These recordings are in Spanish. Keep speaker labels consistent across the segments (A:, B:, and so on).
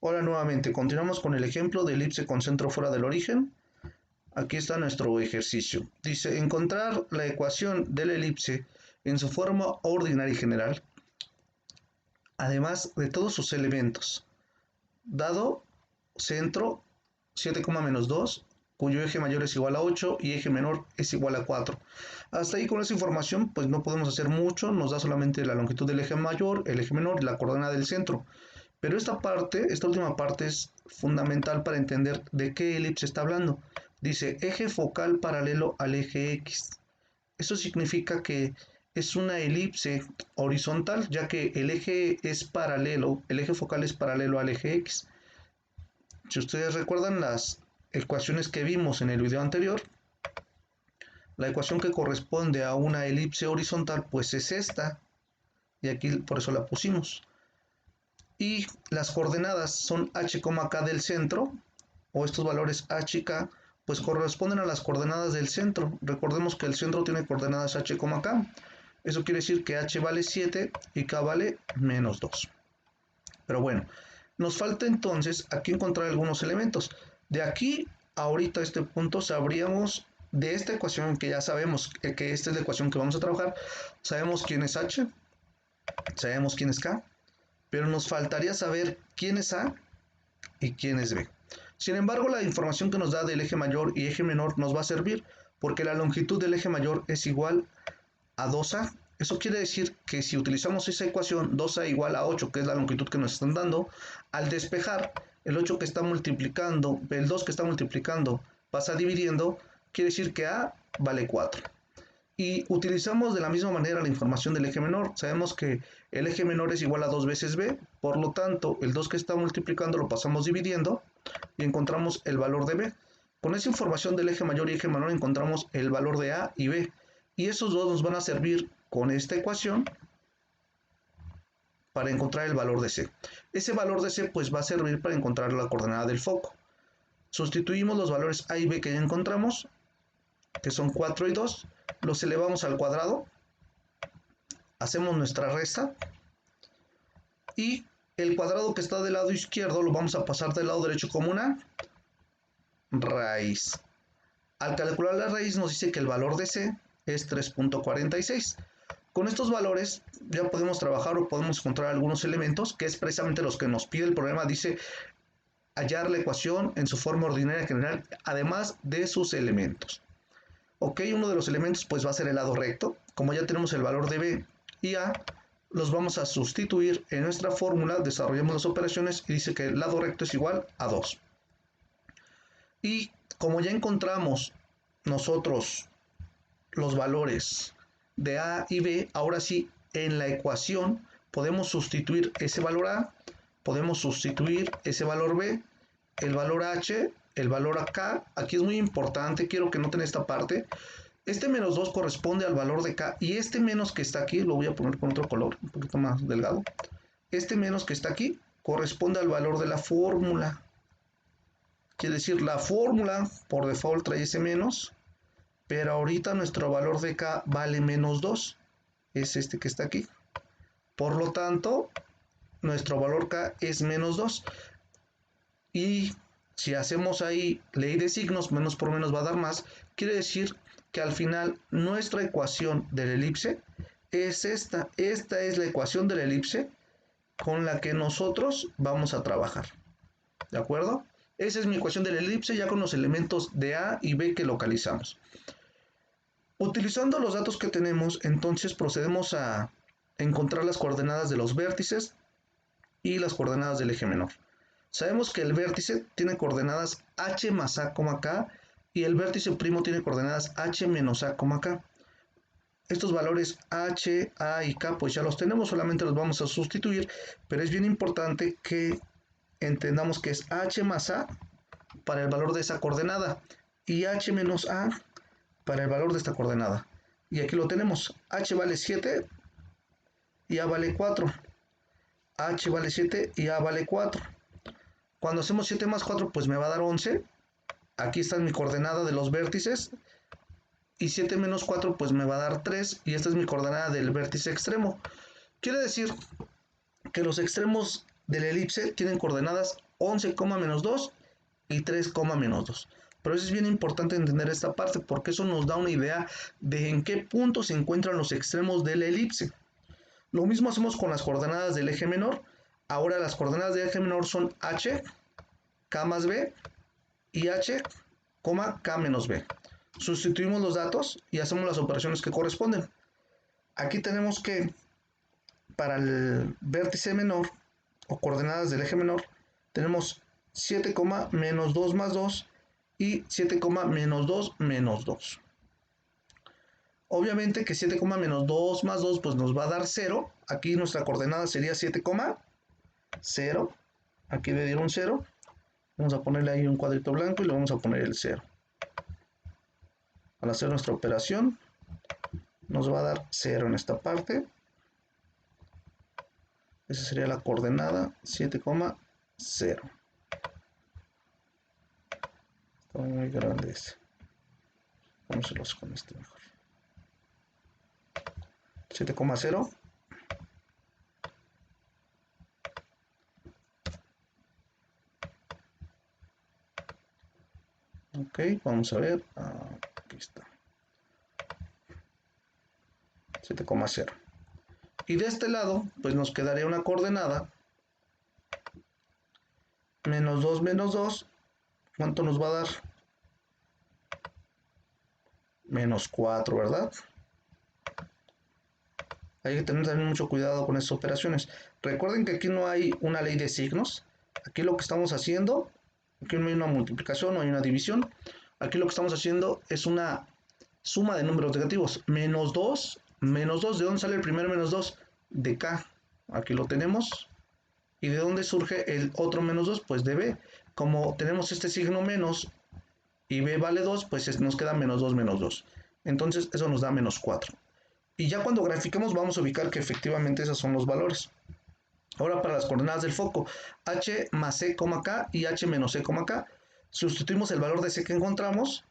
A: Hola nuevamente, continuamos con el ejemplo de elipse con centro fuera del origen. Aquí está nuestro ejercicio. Dice, encontrar la ecuación de la elipse en su forma ordinaria y general, además de todos sus elementos, dado centro 7, menos 2, cuyo eje mayor es igual a 8 y eje menor es igual a 4. Hasta ahí con esa información pues no podemos hacer mucho, nos da solamente la longitud del eje mayor, el eje menor y la coordenada del centro. Pero esta última parte es fundamental para entender de qué elipse está hablando. Dice eje focal paralelo al eje X. Eso significa que es una elipse horizontal, ya que el eje es paralelo, el eje focal es paralelo al eje X. Si ustedes recuerdan las ecuaciones que vimos en el video anterior, la ecuación que corresponde a una elipse horizontal pues es esta, y aquí por eso la pusimos. Y las coordenadas son h, k del centro, o estos valores h y k, pues corresponden a las coordenadas del centro. Recordemos que el centro tiene coordenadas h, k. Eso quiere decir que h vale 7 y k vale menos 2. Pero bueno, nos falta entonces aquí encontrar algunos elementos. De aquí ahorita a este punto sabríamos de esta ecuación que ya sabemos que esta es la ecuación que vamos a trabajar. Sabemos quién es h, sabemos quién es k, pero nos faltaría saber quién es A y quién es B. Sin embargo, la información que nos da del eje mayor y eje menor nos va a servir porque la longitud del eje mayor es igual a 2A. Eso quiere decir que si utilizamos esa ecuación 2A igual a 8, que es la longitud que nos están dando, al despejar el 8 que está multiplicando, el 2 que está multiplicando pasa dividiendo, quiere decir que A vale 4. Y utilizamos de la misma manera la información del eje menor. Sabemos que el eje menor es igual a 2 veces b, por lo tanto el 2 que está multiplicando lo pasamos dividiendo y encontramos el valor de b. Con esa información del eje mayor y eje menor encontramos el valor de a y b. Y esos dos nos van a servir con esta ecuación para encontrar el valor de c. Ese valor de c pues va a servir para encontrar la coordenada del foco. Sustituimos los valores a y b que ya encontramos, que son 4 y 2, los elevamos al cuadrado, hacemos nuestra resta y el cuadrado que está del lado izquierdo lo vamos a pasar del lado derecho como una raíz. Al calcular la raíz nos dice que el valor de c es 3.46. Con estos valores ya podemos trabajar o podemos encontrar algunos elementos, que es precisamente los que nos pide el problema. Dice hallar la ecuación en su forma ordinaria general, además de sus elementos. Ok, uno de los elementos pues va a ser el lado recto. Como ya tenemos el valor de b y a, los vamos a sustituir en nuestra fórmula, desarrollamos las operaciones y dice que el lado recto es igual a 2. Y como ya encontramos nosotros los valores de a y b, ahora sí en la ecuación podemos sustituir ese valor a, podemos sustituir ese valor b, el valor h, el valor k. Aquí es muy importante, quiero que noten esta parte. Este menos 2 corresponde al valor de k y este menos que está aquí, lo voy a poner con otro color, un poquito más delgado. Este menos que está aquí corresponde al valor de la fórmula. Quiere decir, la fórmula por default trae ese menos, pero ahorita nuestro valor de k vale menos 2. Es este que está aquí. Por lo tanto, nuestro valor k es menos 2. Y si hacemos ahí ley de signos, menos por menos va a dar más, quiere decir que al final nuestra ecuación de la elipse es esta. Esta es la ecuación de la elipse con la que nosotros vamos a trabajar. ¿De acuerdo? Esa es mi ecuación de la elipse ya con los elementos de a y b que localizamos. Utilizando los datos que tenemos, entonces procedemos a encontrar las coordenadas de los vértices y las coordenadas del eje menor. Sabemos que el vértice tiene coordenadas h más a, k y el vértice primo tiene coordenadas h menos a, k. Estos valores h, a y k pues ya los tenemos, solamente los vamos a sustituir, pero es bien importante que entendamos que es h más a para el valor de esa coordenada y h menos a para el valor de esta coordenada. Y aquí lo tenemos, h vale 7 y a vale 4. H vale 7 y a vale 4. Cuando hacemos 7 más 4 pues me va a dar 11. Aquí está mi coordenada de los vértices. Y 7 menos 4 pues me va a dar 3. Y esta es mi coordenada del vértice extremo. Quiere decir que los extremos de la elipse tienen coordenadas 11, menos 2 y 3, menos 2. Pero eso es bien importante entender esta parte porque eso nos da una idea de en qué punto se encuentran los extremos de la elipse. Lo mismo hacemos con las coordenadas del eje menor. Ahora las coordenadas del eje menor son h, k más b y h, k menos b. Sustituimos los datos y hacemos las operaciones que corresponden. Aquí tenemos que para el vértice menor o coordenadas del eje menor tenemos 7, menos 2 más 2 y 7, menos 2 menos 2. Obviamente que 7, menos 2 más 2 pues nos va a dar 0. Aquí nuestra coordenada sería 7, 0. Aquí le dieron 0. Vamos a ponerle ahí un cuadrito blanco y le vamos a poner el 0. Al hacer nuestra operación nos va a dar 0 en esta parte. Esa sería la coordenada 7, 0. Está muy grande este. Vamos a hacerlos con este mejor. 7, 0. Ok, vamos a ver. Aquí está. 7, 0. Y de este lado, pues nos quedaría una coordenada menos 2 menos 2. ¿Cuánto nos va a dar? Menos 4, ¿verdad? Hay que tener también mucho cuidado con estas operaciones. Recuerden que aquí no hay una ley de signos. Aquí lo que estamos haciendo, aquí no hay una multiplicación, no hay una división. Aquí lo que estamos haciendo es una suma de números negativos. Menos 2, ¿de dónde sale el primer menos 2? De K. Aquí lo tenemos. ¿Y de dónde surge el otro menos 2? Pues de B. Como tenemos este signo menos y B vale 2, pues nos queda menos 2 menos 2. Entonces eso nos da menos 4. Y ya cuando grafiquemos vamos a ubicar que efectivamente esos son los valores. Ahora para las coordenadas del foco, h más c, k y h menos c, k. Sustituimos el valor de c que encontramos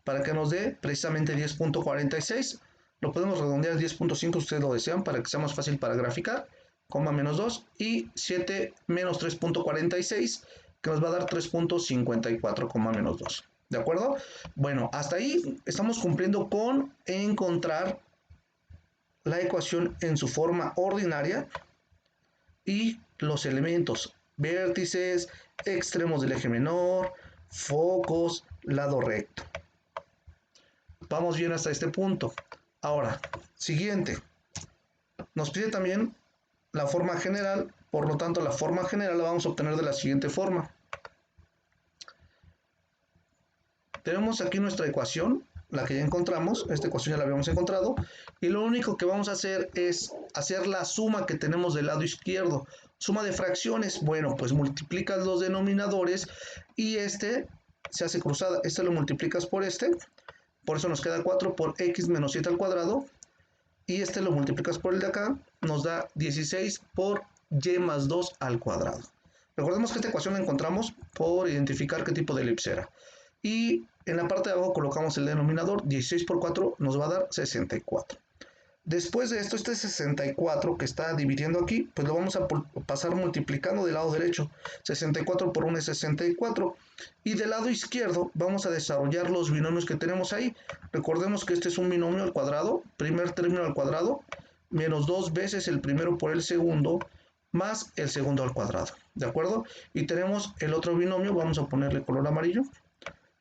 A: para que nos dé precisamente 10.46. Lo podemos redondear a 10.5 si ustedes lo desean para que sea más fácil para graficar. Menos 2 y 7 menos 3.46 que nos va a dar 3.54, menos 2. ¿De acuerdo? Bueno, hasta ahí estamos cumpliendo con encontrar la ecuación en su forma ordinaria y los elementos, vértices, extremos del eje menor, focos, lado recto. Vamos bien hasta este punto. Ahora, siguiente. Nos pide también la forma general, por lo tanto la forma general la vamos a obtener de la siguiente forma. Tenemos aquí nuestra ecuación, la que ya encontramos, esta ecuación ya la habíamos encontrado, y lo único que vamos a hacer es hacer la suma que tenemos del lado izquierdo. Suma de fracciones, bueno, pues multiplicas los denominadores y este se hace cruzada. Este lo multiplicas por este, por eso nos queda 4 por x menos 7 al cuadrado, y este lo multiplicas por el de acá, nos da 16 por y más 2 al cuadrado. Recordemos que esta ecuación la encontramos por identificar qué tipo de elipse era. Y en la parte de abajo colocamos el denominador, 16 por 4 nos va a dar 64. Después de esto, este 64 que está dividiendo aquí, pues lo vamos a pasar multiplicando del lado derecho. 64 por 1 es 64. Y del lado izquierdo vamos a desarrollar los binomios que tenemos ahí. Recordemos que este es un binomio al cuadrado, primer término al cuadrado, menos 2 veces el primero por el segundo, más el segundo al cuadrado. ¿De acuerdo? Y tenemos el otro binomio, vamos a ponerle color amarillo.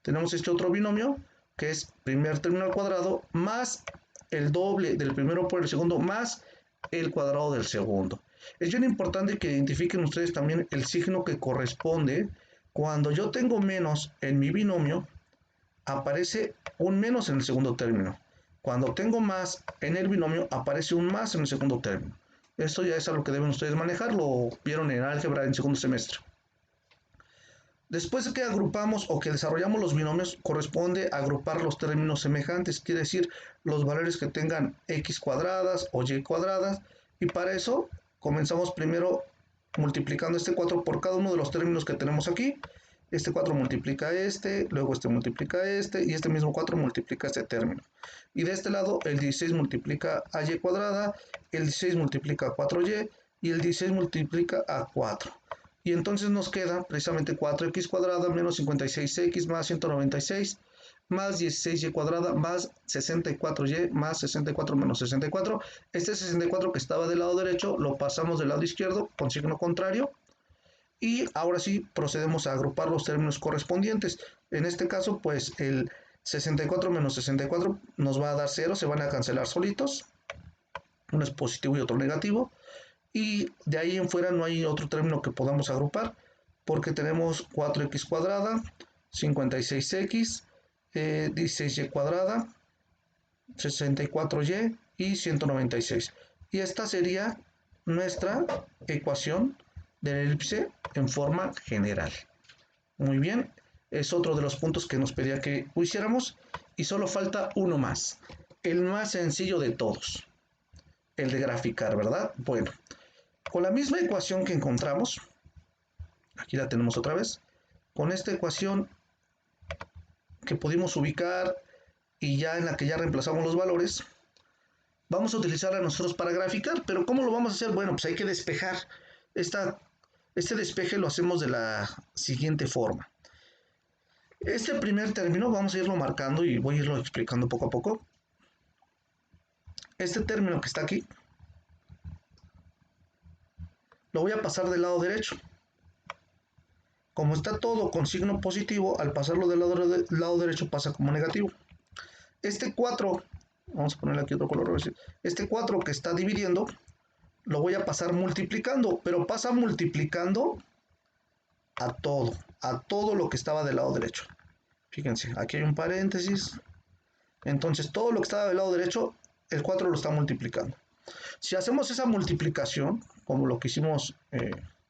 A: Tenemos este otro binomio, que es primer término al cuadrado, más el doble del primero por el segundo, más el cuadrado del segundo. Es bien importante que identifiquen ustedes también el signo que corresponde. Cuando yo tengo menos en mi binomio, aparece un menos en el segundo término. Cuando tengo más en el binomio, aparece un más en el segundo término. Esto ya es algo que deben ustedes manejar, lo vieron en álgebra en segundo semestre. Después de que agrupamos o que desarrollamos los binomios, corresponde agrupar los términos semejantes, quiere decir los valores que tengan x cuadradas o y cuadradas, y para eso comenzamos primero multiplicando este 4 por cada uno de los términos que tenemos aquí. Este 4 multiplica este, luego este multiplica este, y este mismo 4 multiplica este término. Y de este lado el 16 multiplica a y cuadrada, el 16 multiplica a 4y, y el 16 multiplica a 4. Y entonces nos queda precisamente 4x cuadrada menos 56x más 196 más 16y cuadrada más 64y más 64 menos 64. Este 64 que estaba del lado derecho lo pasamos del lado izquierdo con signo contrario. Y ahora sí procedemos a agrupar los términos correspondientes. En este caso, pues el 64 menos 64 nos va a dar 0, se van a cancelar solitos. Uno es positivo y otro negativo. Y de ahí en fuera no hay otro término que podamos agrupar, porque tenemos 4x cuadrada, 56x, 16y cuadrada, 64y y 196. Y esta sería nuestra ecuación de la elipse en forma general. Muy bien, es otro de los puntos que nos pedía que hiciéramos y solo falta uno más, el más sencillo de todos, el de graficar, ¿verdad? Bueno, con la misma ecuación que encontramos, aquí la tenemos otra vez, con esta ecuación que pudimos ubicar y ya en la que ya reemplazamos los valores, vamos a utilizarla nosotros para graficar, pero ¿cómo lo vamos a hacer? Bueno, pues hay que despejar. Este despeje lo hacemos de la siguiente forma. Este primer término vamos a irlo marcando y voy a irlo explicando poco a poco. Este término que está aquí, lo voy a pasar del lado derecho. Como está todo con signo positivo, al pasarlo del lado derecho pasa como negativo. Este 4, vamos a ponerle aquí otro color, este 4 que está dividiendo, lo voy a pasar multiplicando, pero pasa multiplicando a todo lo que estaba del lado derecho. Fíjense, aquí hay un paréntesis. Entonces, todo lo que estaba del lado derecho, el 4 lo está multiplicando. Si hacemos esa multiplicación, como lo que hicimos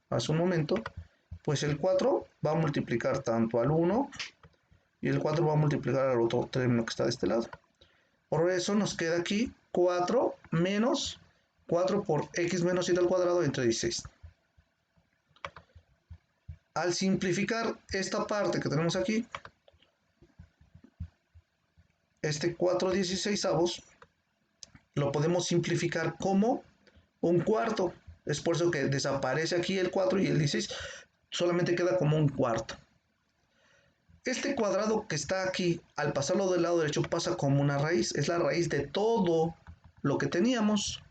A: hace un momento, pues el 4 va a multiplicar tanto al 1 y el 4 va a multiplicar al otro término que está de este lado. Por eso nos queda aquí 4 menos 4 por x menos 7 al cuadrado entre 16. Al simplificar esta parte que tenemos aquí, este 4/16 lo podemos simplificar como un cuarto. Es por eso que desaparece aquí el 4 y el 16 solamente queda como un cuarto. Este cuadrado que está aquí, al pasarlo del lado derecho, pasa como una raíz. Es la raíz de todo lo que teníamos.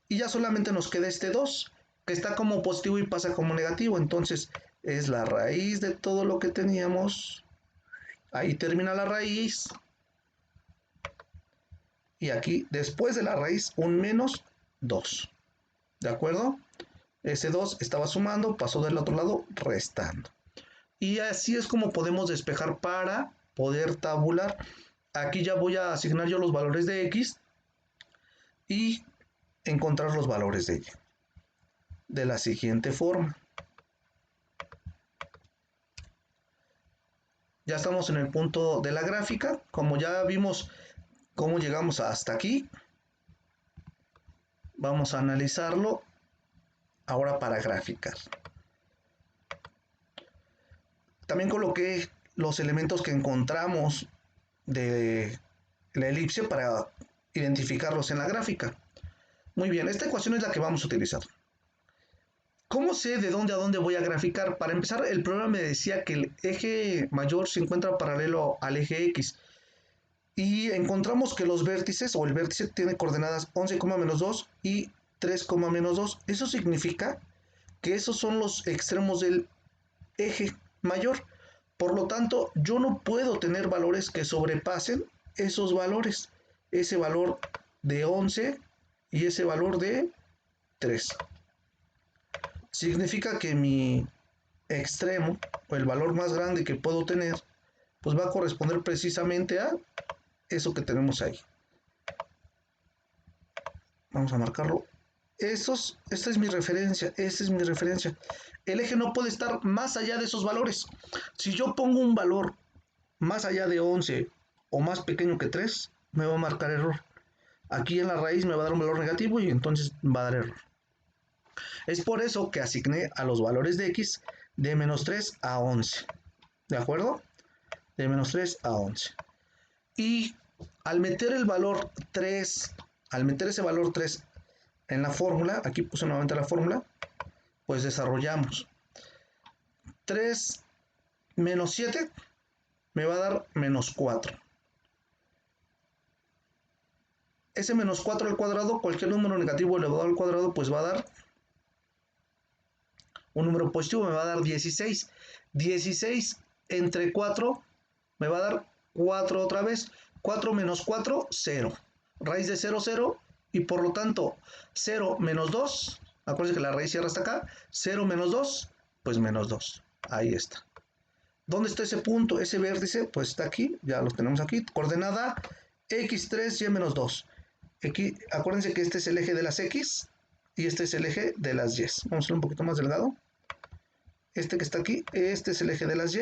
A: Y ya solamente nos queda este 2, que está como positivo y pasa como negativo. Entonces es la raíz de todo lo que teníamos. Ahí termina la raíz. Y aquí, después de la raíz, un menos 2. ¿De acuerdo? Ese 2 estaba sumando, pasó del otro lado restando. Y así es como podemos despejar para poder tabular. Aquí ya voy a asignar yo los valores de x y encontrar los valores de y. De la siguiente forma. Ya estamos en el punto de la gráfica. Como ya vimos cómo llegamos hasta aquí, vamos a analizarlo ahora para graficar. También coloqué los elementos que encontramos de la elipse para identificarlos en la gráfica. Muy bien, esta ecuación es la que vamos a utilizar. ¿Cómo sé de dónde a dónde voy a graficar? Para empezar, el programa me decía que el eje mayor se encuentra paralelo al eje X. Y encontramos que los vértices, o el vértice tiene coordenadas 11,-2 y 3,-2. Eso significa que esos son los extremos del eje mayor. Por lo tanto, yo no puedo tener valores que sobrepasen esos valores. Ese valor de 11 y ese valor de 3. Significa que mi extremo, o el valor más grande que puedo tener, pues va a corresponder precisamente a eso que tenemos ahí. Vamos a marcarlo. Esta es mi referencia, esta es mi referencia. El eje no puede estar más allá de esos valores. Si yo pongo un valor más allá de 11 o más pequeño que 3, me va a marcar error. Aquí en la raíz me va a dar un valor negativo y entonces va a dar error. Es por eso que asigné a los valores de x de menos 3 a 11. ¿De acuerdo? De menos 3 a 11. Y al meter el valor 3, al meter ese valor 3 en la fórmula, aquí puse nuevamente la fórmula, pues desarrollamos. 3 menos 7 me va a dar menos 4. Ese menos 4 al cuadrado, cualquier número negativo elevado al cuadrado, pues va a dar un número positivo, me va a dar 16. 16 entre 4 me va a dar 4 otra vez. 4 menos 4, 0. Raíz de 0, 0. Y por lo tanto, 0 menos 2. Acuérdense que la raíz cierra hasta acá. 0 menos 2, pues menos 2. Ahí está. ¿Dónde está ese punto? Ese vértice, pues está aquí. Ya lo tenemos aquí. Coordenada x3, y menos 2. Aquí, acuérdense que este es el eje de las x y este es el eje de las y. Vamos a hacerlo un poquito más delgado. Este que está aquí, este es el eje de las y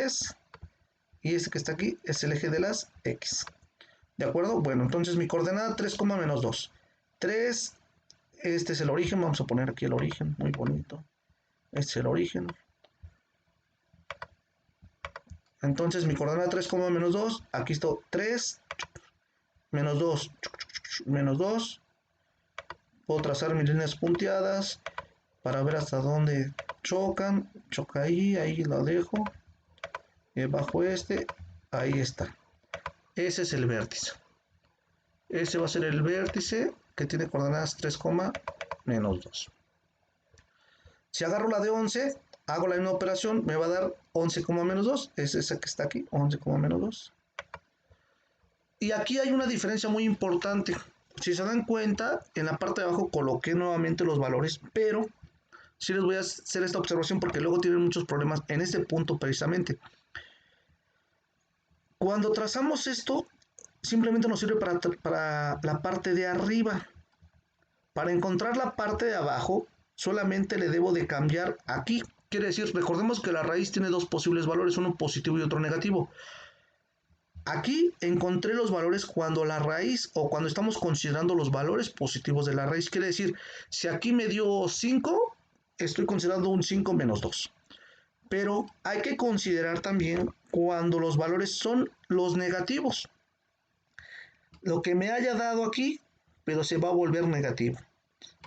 A: y este que está aquí es el eje de las x. ¿De acuerdo? Bueno, entonces mi coordenada 3, menos 2. 3, este es el origen, vamos a poner aquí el origen, muy bonito. Este es el origen. Entonces mi coordenada 3, menos 2, aquí está 3, menos 2, menos 2. Puedo trazar mis líneas punteadas para ver hasta dónde chocan. Choca ahí, ahí lo dejo. Bajo este, ahí está. Ese es el vértice. Ese va a ser el vértice que tiene coordenadas 3, menos 2. Si agarro la de 11, hago la misma operación, me va a dar 11, menos 2. Es esa que está aquí, 11, menos 2. Y aquí hay una diferencia muy importante. Si se dan cuenta, en la parte de abajo coloqué nuevamente los valores, pero sí les voy a hacer esta observación porque luego tienen muchos problemas en este punto precisamente. Cuando trazamos esto, simplemente nos sirve para la parte de arriba. Para encontrar la parte de abajo, solamente le debo de cambiar aquí. Quiere decir, recordemos que la raíz tiene dos posibles valores, uno positivo y otro negativo. Aquí encontré los valores cuando la raíz o cuando estamos considerando los valores positivos de la raíz. Quiere decir, si aquí me dio 5, estoy considerando un 5 menos 2. Pero hay que considerar también cuando los valores son los negativos. Lo que me haya dado aquí, pero se va a volver negativo.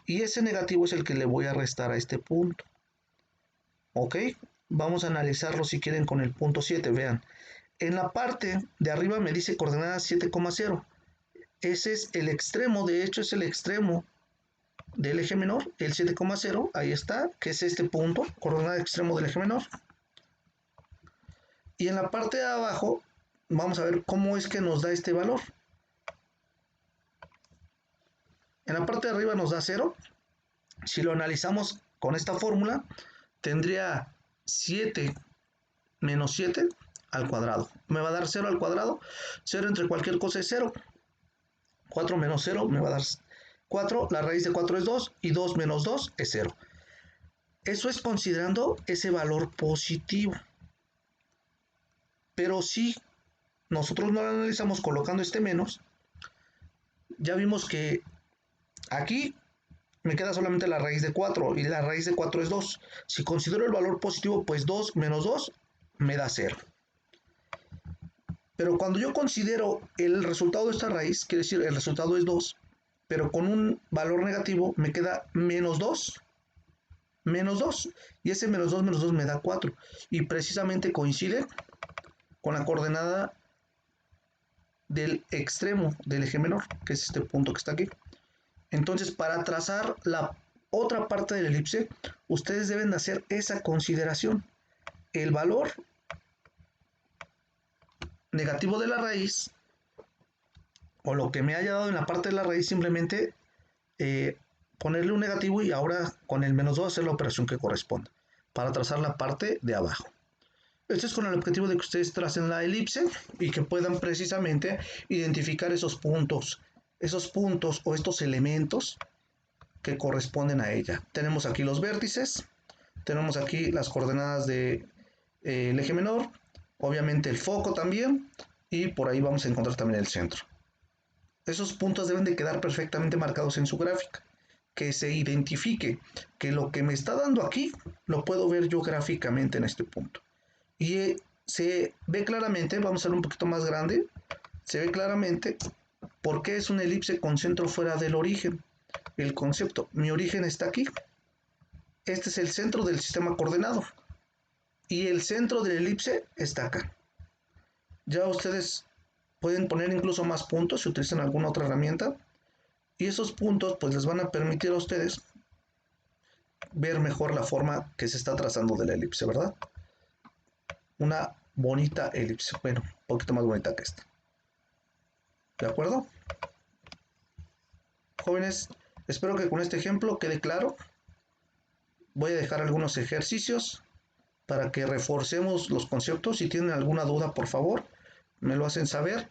A: Y ese negativo es el que le voy a restar a este punto. ¿Ok? Vamos a analizarlo si quieren con el punto 7. Vean, en la parte de arriba me dice coordenada 7,0. Ese es el extremo, de hecho es el extremo del eje menor, el 7,0, ahí está, que es este punto, coordenada extremo del eje menor. Y en la parte de abajo, vamos a ver cómo es que nos da este valor. En la parte de arriba nos da 0. Si lo analizamos con esta fórmula, tendría 7 menos 7 al cuadrado. Me va a dar 0 al cuadrado. 0 entre cualquier cosa es 0. 4 menos 0 me va a dar 4. La raíz de 4 es 2 y 2 menos 2 es 0. Eso es considerando ese valor positivo. Pero si nosotros no lo analizamos colocando este menos, ya vimos que aquí me queda solamente la raíz de 4 y la raíz de 4 es 2. Si considero el valor positivo, pues 2 menos 2 me da 0. Pero cuando yo considero el resultado de esta raíz, quiere decir el resultado es 2, pero con un valor negativo me queda menos 2, y ese menos 2 me da 4, y precisamente coincide con la coordenada del extremo del eje menor, que es este punto que está aquí. Entonces, para trazar la otra parte del elipse, ustedes deben de hacer esa consideración. El valor negativo de la raíz, o lo que me haya dado en la parte de la raíz, simplemente ponerle un negativo y ahora con el menos 2 hacer la operación que corresponda para trazar la parte de abajo. Esto es con el objetivo de que ustedes tracen la elipse y que puedan precisamente identificar esos puntos o estos elementos que corresponden a ella. Tenemos aquí los vértices, tenemos aquí las coordenadas del eje menor, obviamente el foco también, y por ahí vamos a encontrar también el centro. Esos puntos deben de quedar perfectamente marcados en su gráfica, que se identifique que lo que me está dando aquí lo puedo ver yo gráficamente en este punto. Y se ve claramente, vamos a hacerlo un poquito más grande, se ve claramente por qué es una elipse con centro fuera del origen. El concepto, mi origen está aquí, este es el centro del sistema coordenado. y el centro de la elipse está acá. Ya ustedes pueden poner incluso más puntos si utilizan alguna otra herramienta, y esos puntos pues les van a permitir a ustedes ver mejor la forma que se está trazando de la elipse, ¿verdad? Una bonita elipse, bueno, un poquito más bonita que esta. ¿De acuerdo? Jóvenes, espero que con este ejemplo quede claro. Voy a dejar algunos ejercicios para que reforcemos los conceptos. Si tienen alguna duda, por favor, me lo hacen saber.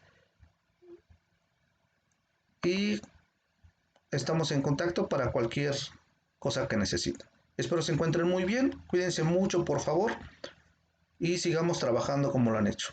A: Y estamos en contacto para cualquier cosa que necesiten. Espero se encuentren muy bien. Cuídense mucho, por favor. Y sigamos trabajando como lo han hecho.